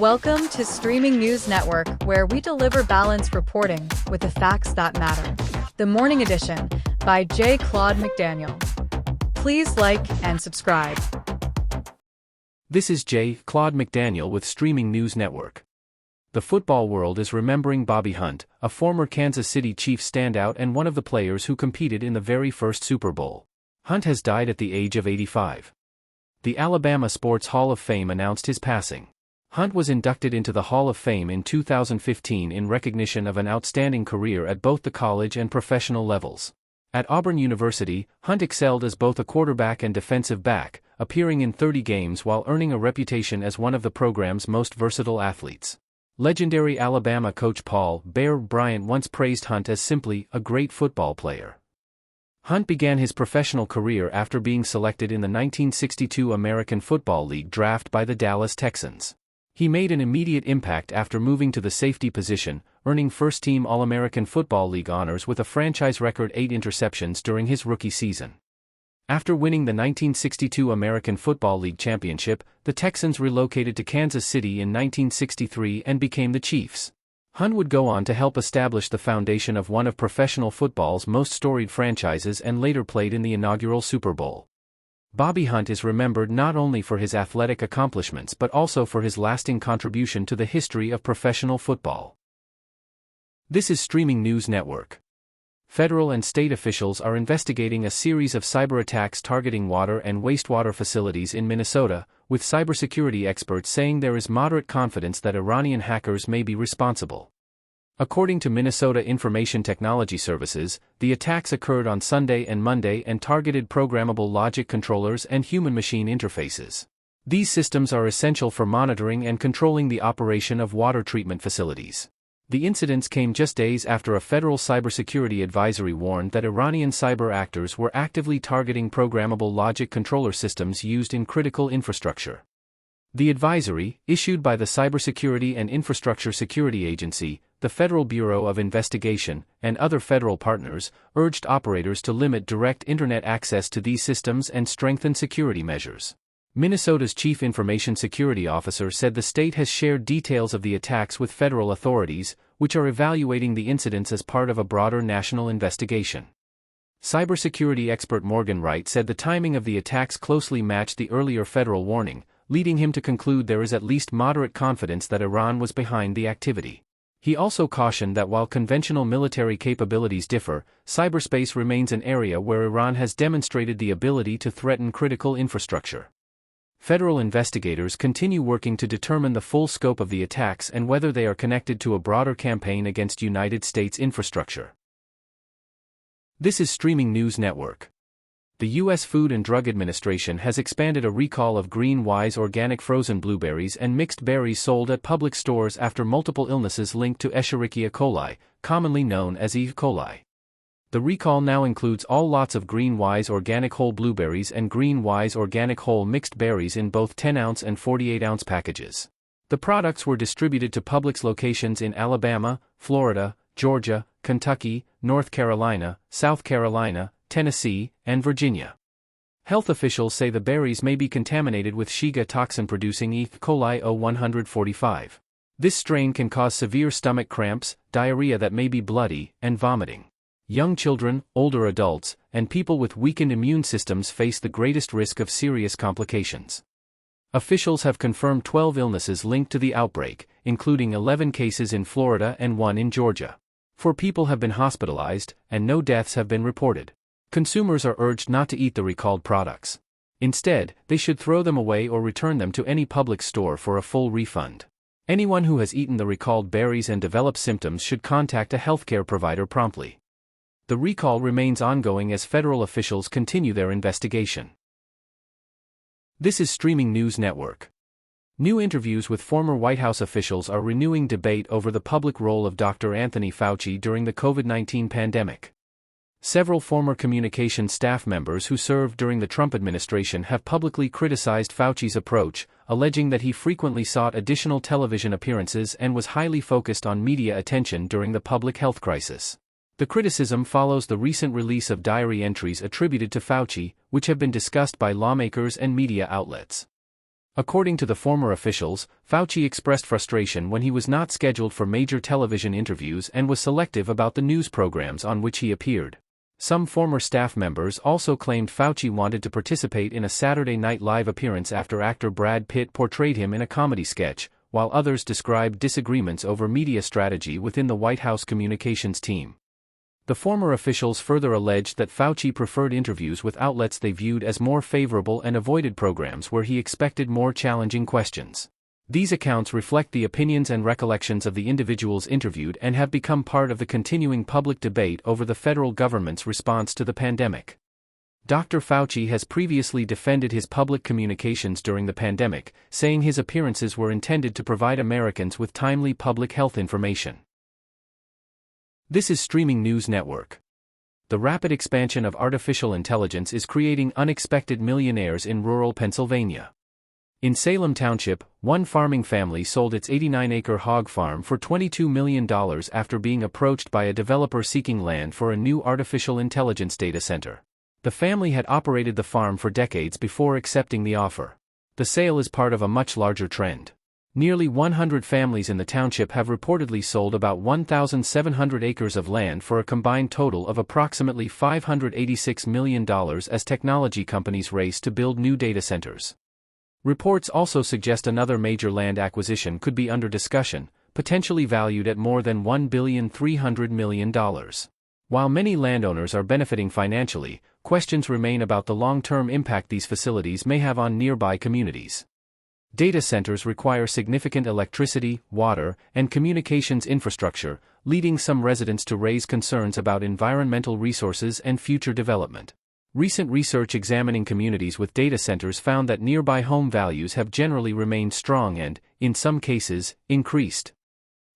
Welcome to Streaming News Network, where we deliver balanced reporting with the facts that matter. The Morning Edition by Claude McDaniel. Please like and subscribe. This is Claude McDaniel with Streaming News Network. The football world is remembering Bobby Hunt, a former Kansas City Chiefs standout and one of the players who competed in the very first Super Bowl. Hunt has died at the age of 85. The Alabama Sports Hall of Fame announced his passing. Hunt was inducted into the Hall of Fame in 2015 in recognition of an outstanding career at both the college and professional levels. At Auburn University, Hunt excelled as both a quarterback and defensive back, appearing in 30 games while earning a reputation as one of the program's most versatile athletes. Legendary Alabama coach Paul "Bear" Bryant once praised Hunt as simply a great football player. Hunt began his professional career after being selected in the 1962 American Football League draft by the Dallas Texans. He made an immediate impact after moving to the safety position, earning first-team All-American Football League honors with a franchise record 8 interceptions during his rookie season. After winning the 1962 American Football League championship, the Texans relocated to Kansas City in 1963 and became the Chiefs. Hunt would go on to help establish the foundation of one of professional football's most storied franchises and later played in the inaugural Super Bowl. Bobby Hunt is remembered not only for his athletic accomplishments but also for his lasting contribution to the history of professional football. This is Streaming News Network. Federal and state officials are investigating a series of cyberattacks targeting water and wastewater facilities in Minnesota, with cybersecurity experts saying there is moderate confidence that Iranian hackers may be responsible. According to Minnesota Information Technology Services, the attacks occurred on Sunday and Monday and targeted programmable logic controllers and human-machine interfaces. These systems are essential for monitoring and controlling the operation of water treatment facilities. The incidents came just days after a federal cybersecurity advisory warned that Iranian cyber actors were actively targeting programmable logic controller systems used in critical infrastructure. The advisory, issued by the Cybersecurity and Infrastructure Security Agency, the Federal Bureau of Investigation, and other federal partners, urged operators to limit direct internet access to these systems and strengthen security measures. Minnesota's Chief Information Security Officer said the state has shared details of the attacks with federal authorities, which are evaluating the incidents as part of a broader national investigation. Cybersecurity expert Morgan Wright said the timing of the attacks closely matched the earlier federal warning, leading him to conclude there is at least moderate confidence that Iran was behind the activity. He also cautioned that while conventional military capabilities differ, cyberspace remains an area where Iran has demonstrated the ability to threaten critical infrastructure. Federal investigators continue working to determine the full scope of the attacks and whether they are connected to a broader campaign against United States infrastructure. This is Streaming News Network. The U.S. Food and Drug Administration has expanded a recall of Green Wise organic frozen blueberries and mixed berries sold at public stores after multiple illnesses linked to Escherichia coli, commonly known as E. coli. The recall now includes all lots of Green Wise organic whole blueberries and Green Wise organic whole mixed berries in both 10-ounce and 48-ounce packages. The products were distributed to Publix locations in Alabama, Florida, Georgia, Kentucky, North Carolina, South Carolina, Tennessee, and Virginia. Health officials say the berries may be contaminated with Shiga toxin-producing E. coli O145. This strain can cause severe stomach cramps, diarrhea that may be bloody, and vomiting. Young children, older adults, and people with weakened immune systems face the greatest risk of serious complications. Officials have confirmed 12 illnesses linked to the outbreak, including 11 cases in Florida and 1 in Georgia. 4 people have been hospitalized, and no deaths have been reported. Consumers are urged not to eat the recalled products. Instead, they should throw them away or return them to any public store for a full refund. Anyone who has eaten the recalled berries and develops symptoms should contact a healthcare provider promptly. The recall remains ongoing as federal officials continue their investigation. This is Streaming News Network. New interviews with former White House officials are renewing debate over the public role of Dr. Anthony Fauci during the COVID-19 pandemic. Several former communications staff members who served during the Trump administration have publicly criticized Fauci's approach, alleging that he frequently sought additional television appearances and was highly focused on media attention during the public health crisis. The criticism follows the recent release of diary entries attributed to Fauci, which have been discussed by lawmakers and media outlets. According to the former officials, Fauci expressed frustration when he was not scheduled for major television interviews and was selective about the news programs on which he appeared. Some former staff members also claimed Fauci wanted to participate in a Saturday Night Live appearance after actor Brad Pitt portrayed him in a comedy sketch, while others described disagreements over media strategy within the White House communications team. The former officials further alleged that Fauci preferred interviews with outlets they viewed as more favorable and avoided programs where he expected more challenging questions. These accounts reflect the opinions and recollections of the individuals interviewed and have become part of the continuing public debate over the federal government's response to the pandemic. Dr. Fauci has previously defended his public communications during the pandemic, saying his appearances were intended to provide Americans with timely public health information. This is Streaming News Network. The rapid expansion of artificial intelligence is creating unexpected millionaires in rural Pennsylvania. In Salem Township, one farming family sold its 89-acre hog farm for $22 million after being approached by a developer seeking land for a new artificial intelligence data center. The family had operated the farm for decades before accepting the offer. The sale is part of a much larger trend. Nearly 100 families in the township have reportedly sold about 1,700 acres of land for a combined total of approximately $586 million as technology companies race to build new data centers. Reports also suggest another major land acquisition could be under discussion, potentially valued at more than $1.3 billion. While many landowners are benefiting financially, questions remain about the long-term impact these facilities may have on nearby communities. Data centers require significant electricity, water, and communications infrastructure, leading some residents to raise concerns about environmental resources and future development. Recent research examining communities with data centers found that nearby home values have generally remained strong and, in some cases, increased.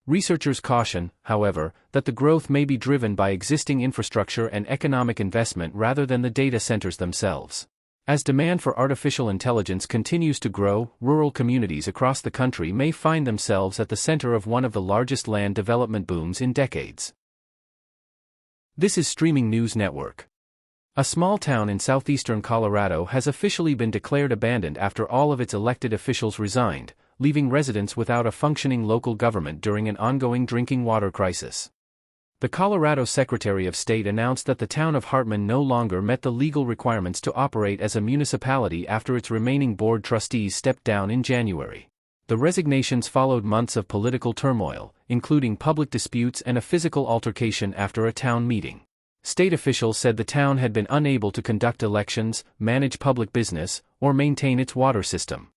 Researchers caution, however, that the growth may be driven by existing infrastructure and economic investment rather than the data centers themselves. As demand for artificial intelligence continues to grow, rural communities across the country may find themselves at the center of one of the largest land development booms in decades. This is Streaming News Network. A small town in southeastern Colorado has officially been declared abandoned after all of its elected officials resigned, leaving residents without a functioning local government during an ongoing drinking water crisis. The Colorado Secretary of State announced that the town of Hartman no longer met the legal requirements to operate as a municipality after its remaining board trustees stepped down in January. The resignations followed months of political turmoil, including public disputes and a physical altercation after a town meeting. State officials said the town had been unable to conduct elections, manage public business, or maintain its water system.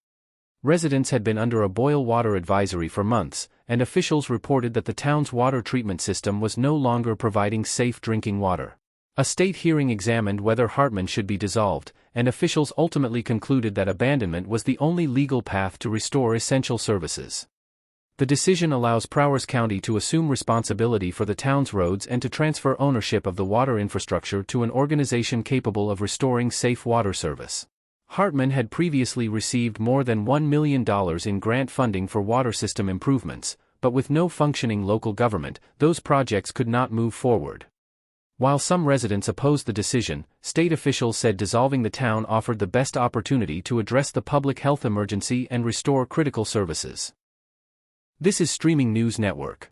Residents had been under a boil water advisory for months, and officials reported that the town's water treatment system was no longer providing safe drinking water. A state hearing examined whether Hartman should be dissolved, and officials ultimately concluded that abandonment was the only legal path to restore essential services. The decision allows Prowers County to assume responsibility for the town's roads and to transfer ownership of the water infrastructure to an organization capable of restoring safe water service. Hartman had previously received more than $1 million in grant funding for water system improvements, but with no functioning local government, those projects could not move forward. While some residents opposed the decision, state officials said dissolving the town offered the best opportunity to address the public health emergency and restore critical services. This is Streaming News Network.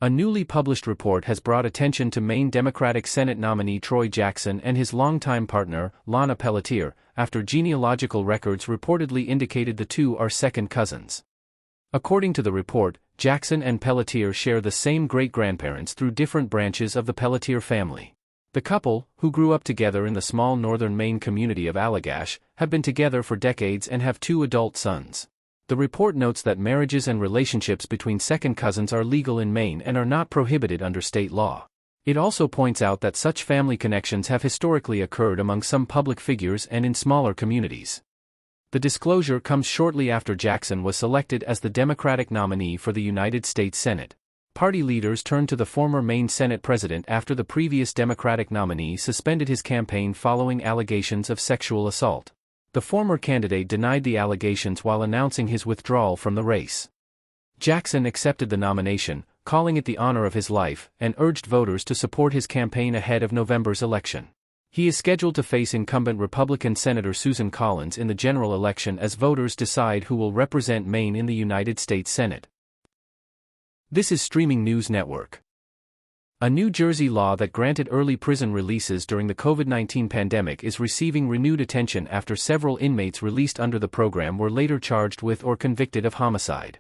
A newly published report has brought attention to Maine Democratic Senate nominee Troy Jackson and his longtime partner, Lana Pelletier, after genealogical records reportedly indicated the two are second cousins. According to the report, Jackson and Pelletier share the same great-grandparents through different branches of the Pelletier family. The couple, who grew up together in the small northern Maine community of Allagash, have been together for decades and have 2 adult sons. The report notes that marriages and relationships between second cousins are legal in Maine and are not prohibited under state law. It also points out that such family connections have historically occurred among some public figures and in smaller communities. The disclosure comes shortly after Jackson was selected as the Democratic nominee for the United States Senate. Party leaders turned to the former Maine Senate president after the previous Democratic nominee suspended his campaign following allegations of sexual assault. The former candidate denied the allegations while announcing his withdrawal from the race. Jackson accepted the nomination, calling it the honor of his life, and urged voters to support his campaign ahead of November's election. He is scheduled to face incumbent Republican Senator Susan Collins in the general election as voters decide who will represent Maine in the United States Senate. This is Streaming News Network. A New Jersey law that granted early prison releases during the COVID-19 pandemic is receiving renewed attention after several inmates released under the program were later charged with or convicted of homicide.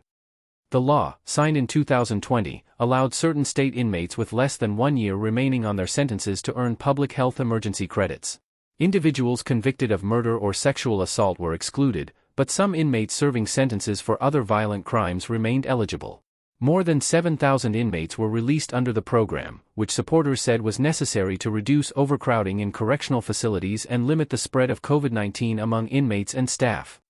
The law, signed in 2020, allowed certain state inmates with less than 1 year remaining on their sentences to earn public health emergency credits. Individuals convicted of murder or sexual assault were excluded, but some inmates serving sentences for other violent crimes remained eligible. More than 7,000 inmates were released under the program, which supporters said was necessary to reduce overcrowding in correctional facilities and limit the spread of COVID-19 among inmates and staff.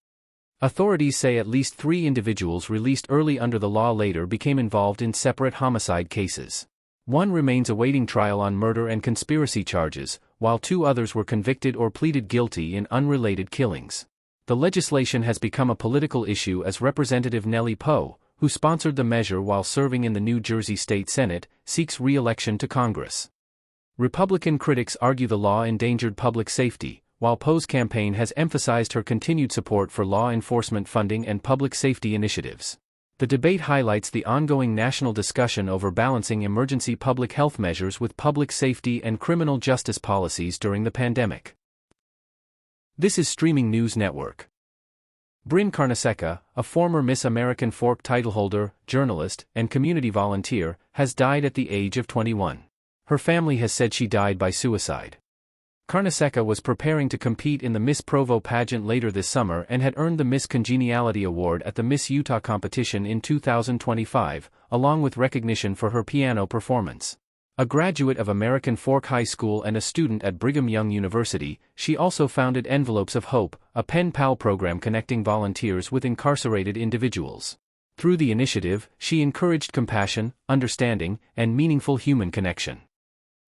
Authorities say at least 3 individuals released early under the law later became involved in separate homicide cases. One remains awaiting trial on murder and conspiracy charges, while 2 others were convicted or pleaded guilty in unrelated killings. The legislation has become a political issue as Representative Nellie Poe, who sponsored the measure while serving in the New Jersey State Senate, seeks re-election to Congress. Republican critics argue the law endangered public safety, while Poe's campaign has emphasized her continued support for law enforcement funding and public safety initiatives. The debate highlights the ongoing national discussion over balancing emergency public health measures with public safety and criminal justice policies during the pandemic. This is Streaming News Network. Brynn Carnesecca, a former Miss American Fork titleholder, journalist, and community volunteer, has died at the age of 21. Her family has said she died by suicide. Carnesecca was preparing to compete in the Miss Provo pageant later this summer and had earned the Miss Congeniality Award at the Miss Utah competition in 2025, along with recognition for her piano performance. A graduate of American Fork High School and a student at Brigham Young University, she also founded Envelopes of Hope, a pen pal program connecting volunteers with incarcerated individuals. Through the initiative, she encouraged compassion, understanding, and meaningful human connection.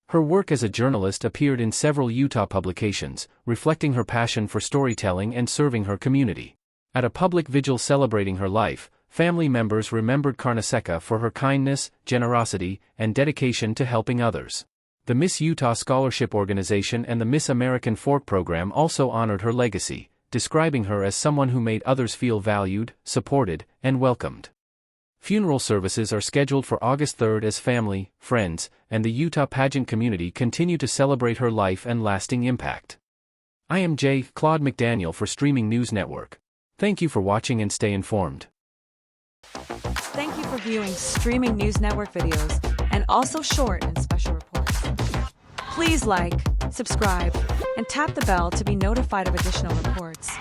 Her work as a journalist appeared in several Utah publications, reflecting her passion for storytelling and serving her community. At a public vigil celebrating her life, family members remembered Carnesecca for her kindness, generosity, and dedication to helping others. The Miss Utah Scholarship Organization and the Miss American Fork program also honored her legacy, describing her as someone who made others feel valued, supported, and welcomed. Funeral services are scheduled for August 3rd as family, friends, and the Utah pageant community continue to celebrate her life and lasting impact. I am Claude McDaniel for Streaming News Network. Thank you for watching and stay informed. Thank you for viewing Streaming News Network videos and also short and special reports. Please like, subscribe, and tap the bell to be notified of additional reports.